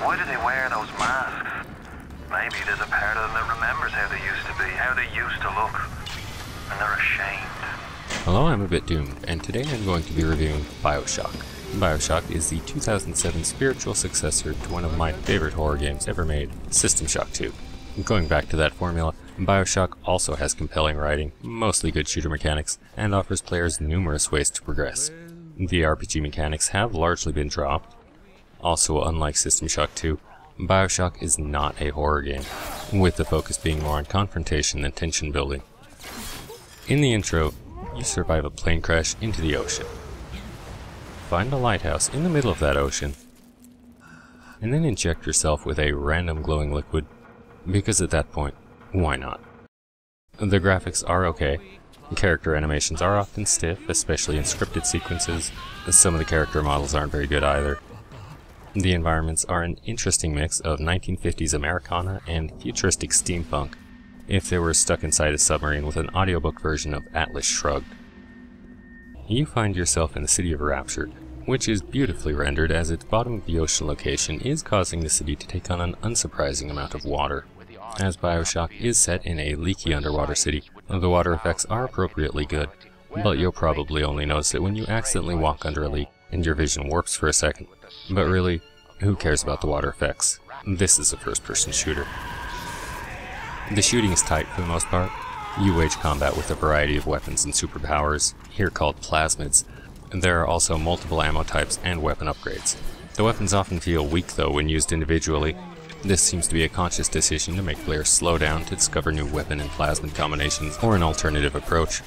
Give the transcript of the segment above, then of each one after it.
Why do they wear those masks? Maybe there's a part of them that remembers how they used to be, how they used to look, and they're ashamed. Hello, I'm a bit doomed, and today I'm going to be reviewing Bioshock. Bioshock is the 2007 spiritual successor to one of my favorite horror games ever made, System Shock 2. Going back to that formula, Bioshock also has compelling writing, mostly good shooter mechanics, and offers players numerous ways to progress. The RPG mechanics have largely been dropped. Also, unlike System Shock 2, Bioshock is not a horror game, with the focus being more on confrontation than tension building. In the intro, you survive a plane crash into the ocean. Find a lighthouse in the middle of that ocean, and then inject yourself with a random glowing liquid, because at that point, why not? The graphics are okay. Character animations are often stiff, especially in scripted sequences. Some of the character models aren't very good either. The environments are an interesting mix of 1950s Americana and futuristic steampunk, if they were stuck inside a submarine with an audiobook version of Atlas Shrugged. You find yourself in the city of Raptured, which is beautifully rendered as its bottom of the ocean location is causing the city to take on an unsurprising amount of water. As Bioshock is set in a leaky underwater city, the water effects are appropriately good, but you'll probably only notice it when you accidentally walk under a leak and your vision warps for a second. But really, who cares about the water effects? This is a first-person shooter. The shooting is tight for the most part. You wage combat with a variety of weapons and superpowers, here called plasmids. There are also multiple ammo types and weapon upgrades. The weapons often feel weak though when used individually. This seems to be a conscious decision to make players slow down to discover new weapon and plasmid combinations, or an alternative approach.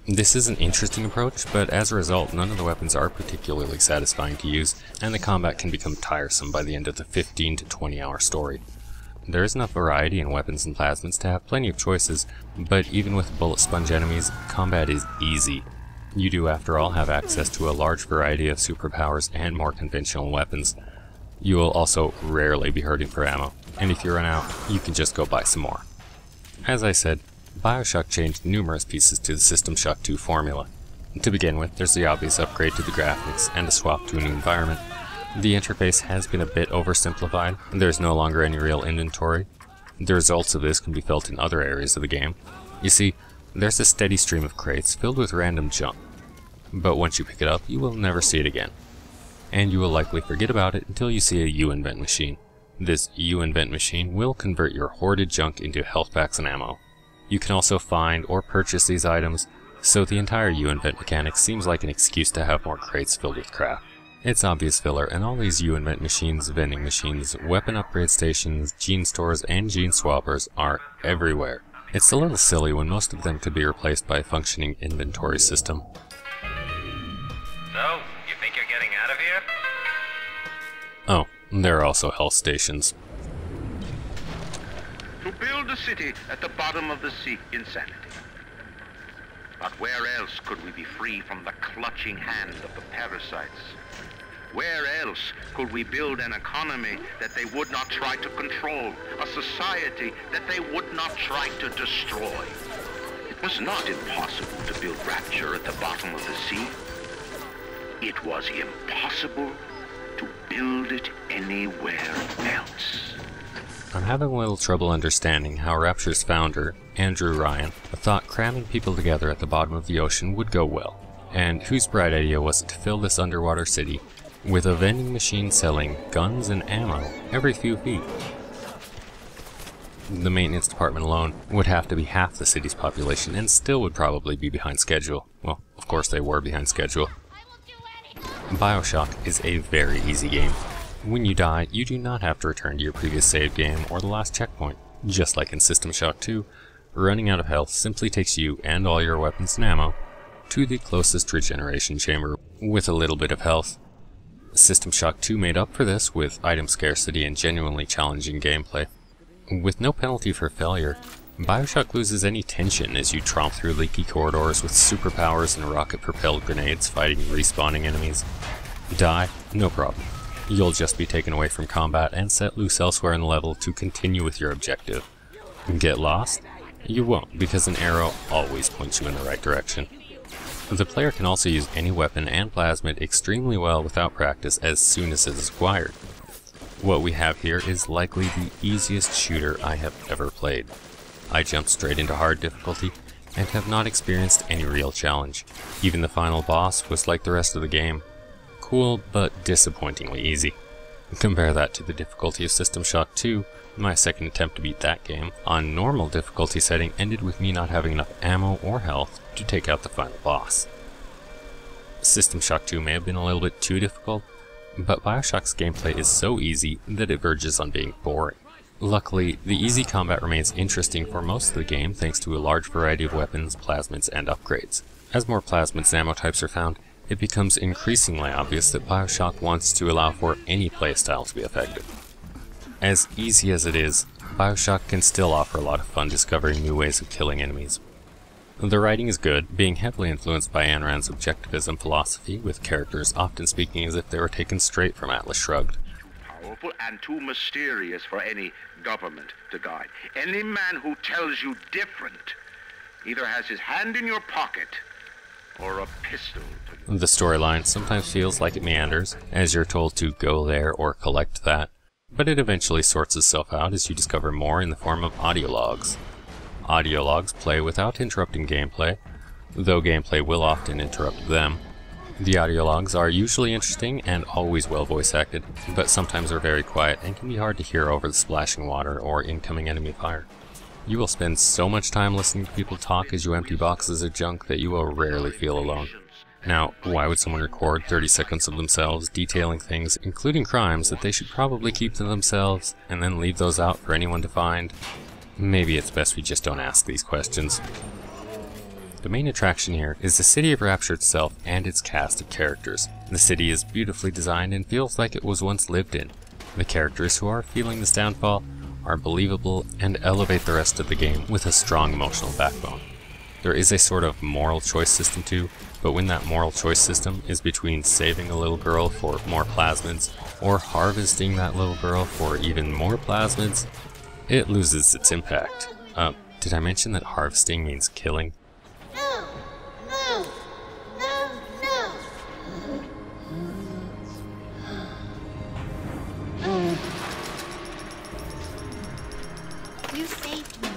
This is an interesting approach, but as a result, none of the weapons are particularly satisfying to use, and the combat can become tiresome by the end of the 15 to 20 hour story. There is enough variety in weapons and plasmids to have plenty of choices, but even with bullet sponge enemies, combat is easy. You do, after all, have access to a large variety of superpowers and more conventional weapons. You will also rarely be hurting for ammo, and if you run out, you can just go buy some more. As I said, Bioshock changed numerous pieces to the System Shock 2 formula. To begin with, there's the obvious upgrade to the graphics and a swap to a new environment. The interface has been a bit oversimplified, and there's no longer any real inventory. The results of this can be felt in other areas of the game. You see, there's a steady stream of crates filled with random junk, but once you pick it up, you will never see it again. And you will likely forget about it until you see a U-Invent machine. This U-Invent machine will convert your hoarded junk into health packs and ammo. You can also find or purchase these items, so the entire U-Invent mechanic seems like an excuse to have more crates filled with crap. It's obvious filler, and all these U-Invent machines, vending machines, weapon upgrade stations, gene stores, and gene swappers are everywhere. It's a little silly when most of them could be replaced by a functioning inventory system. So, you think you're getting out of here? Oh, there are also health stations. To build a city at the bottom of the sea, insanity. But where else could we be free from the clutching hand of the parasites? Where else could we build an economy that they would not try to control, a society that they would not try to destroy? It was not impossible to build Rapture at the bottom of the sea. It was impossible to build it anywhere else. I'm having a little trouble understanding how Rapture's founder, Andrew Ryan, thought cramming people together at the bottom of the ocean would go well, and whose bright idea was it to fill this underwater city with a vending machine selling guns and ammo every few feet. The maintenance department alone would have to be half the city's population and still would probably be behind schedule. Well, of course they were behind schedule. Bioshock is a very easy game. When you die, you do not have to return to your previous save game or the last checkpoint. Just like in System Shock 2, running out of health simply takes you and all your weapons and ammo to the closest regeneration chamber with a little bit of health. System Shock 2 made up for this with item scarcity and genuinely challenging gameplay. With no penalty for failure, Bioshock loses any tension as you tromp through leaky corridors with superpowers and rocket-propelled grenades fighting respawning enemies. Die? No problem. You'll just be taken away from combat and set loose elsewhere in the level to continue with your objective. Get lost? You won't, because an arrow always points you in the right direction. The player can also use any weapon and plasmid extremely well without practice as soon as it is acquired. What we have here is likely the easiest shooter I have ever played. I jumped straight into hard difficulty and have not experienced any real challenge. Even the final boss was like the rest of the game. Cool, but disappointingly easy. Compare that to the difficulty of System Shock 2, my second attempt to beat that game, on normal difficulty setting ended with me not having enough ammo or health to take out the final boss. System Shock 2 may have been a little bit too difficult, but Bioshock's gameplay is so easy that it verges on being boring. Luckily, the easy combat remains interesting for most of the game thanks to a large variety of weapons, plasmids, and upgrades. As more plasmids and ammo types are found, it becomes increasingly obvious that Bioshock wants to allow for any playstyle to be effective. As easy as it is, Bioshock can still offer a lot of fun discovering new ways of killing enemies. The writing is good, being heavily influenced by Ayn Rand's objectivism philosophy, with characters often speaking as if they were taken straight from Atlas Shrugged. Too powerful and too mysterious for any government to guide. Any man who tells you different either has his hand in your pocket or a pistol to you. The storyline sometimes feels like it meanders, as you're told to go there or collect that, but it eventually sorts itself out as you discover more in the form of audio logs. Audio logs play without interrupting gameplay, though gameplay will often interrupt them. The audio logs are usually interesting and always well voice acted, but sometimes are very quiet and can be hard to hear over the splashing water or incoming enemy fire. You will spend so much time listening to people talk as you empty boxes of junk that you will rarely feel alone. Now, why would someone record 30 seconds of themselves detailing things, including crimes, that they should probably keep to themselves, and then leave those out for anyone to find? Maybe it's best we just don't ask these questions. The main attraction here is the City of Rapture itself and its cast of characters. The city is beautifully designed and feels like it was once lived in. The characters who are feeling this downfall are believable and elevate the rest of the game with a strong emotional backbone. There is a sort of moral choice system too, but when that moral choice system is between saving a little girl for more plasmids or harvesting that little girl for even more plasmids, it loses its impact. Did I mention that harvesting means killing? No! No! No! No! You saved me.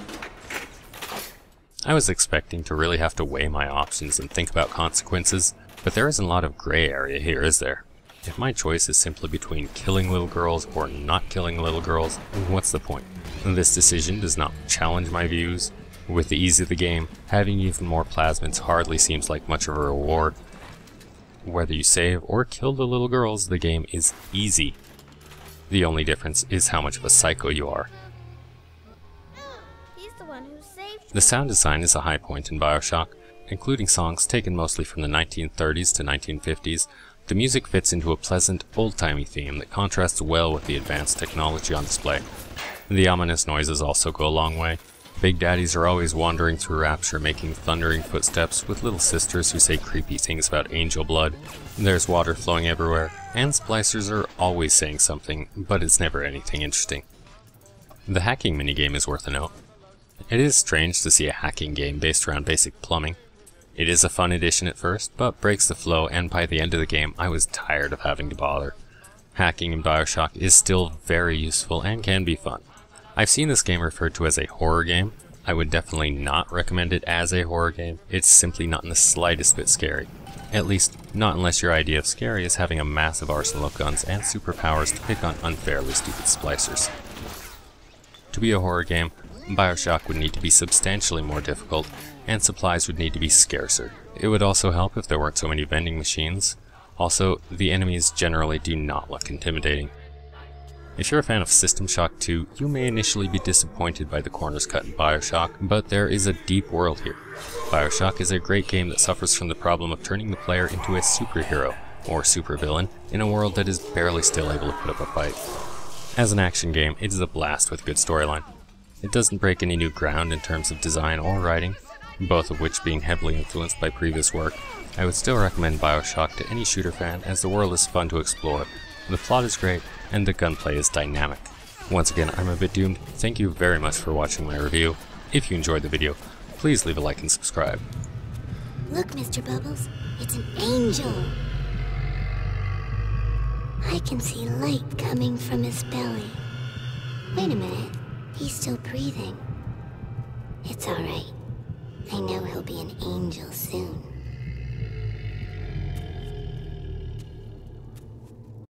I was expecting to really have to weigh my options and think about consequences, but there isn't a lot of gray area here, is there? If my choice is simply between killing little girls or not killing little girls, what's the point? This decision does not challenge my views. With the ease of the game, having even more plasmids hardly seems like much of a reward. Whether you save or kill the little girls, the game is easy. The only difference is how much of a psycho you are. He's the one who saved The sound design is a high point in Bioshock, including songs taken mostly from the 1930s to 1950s. The music fits into a pleasant, old-timey theme that contrasts well with the advanced technology on display. The ominous noises also go a long way. Big daddies are always wandering through Rapture making thundering footsteps, with little sisters who say creepy things about angel blood. There's water flowing everywhere, and splicers are always saying something, but it's never anything interesting. The hacking minigame is worth a note. It is strange to see a hacking game based around basic plumbing. It is a fun addition at first, but breaks the flow, and by the end of the game I was tired of having to bother. Hacking in Bioshock is still very useful and can be fun. I've seen this game referred to as a horror game. I would definitely not recommend it as a horror game. It's simply not in the slightest bit scary. At least, not unless your idea of scary is having a massive arsenal of guns and superpowers to pick on unfairly stupid splicers. To be a horror game, Bioshock would need to be substantially more difficult, and supplies would need to be scarcer. It would also help if there weren't so many vending machines. Also, the enemies generally do not look intimidating. If you're a fan of System Shock 2, you may initially be disappointed by the corners cut in Bioshock, but there is a deep world here. Bioshock is a great game that suffers from the problem of turning the player into a superhero, or supervillain, in a world that is barely still able to put up a fight. As an action game, it is a blast with good storyline. It doesn't break any new ground in terms of design or writing, both of which being heavily influenced by previous work. I would still recommend Bioshock to any shooter fan, as the world is fun to explore. The plot is great, and the gunplay is dynamic. Once again, I'm a bit doomed. Thank you very much for watching my review. If you enjoyed the video, please leave a like and subscribe. Look, Mr. Bubbles, it's an angel. I can see light coming from his belly. Wait a minute. He's still breathing. It's alright. I know he'll be an angel soon.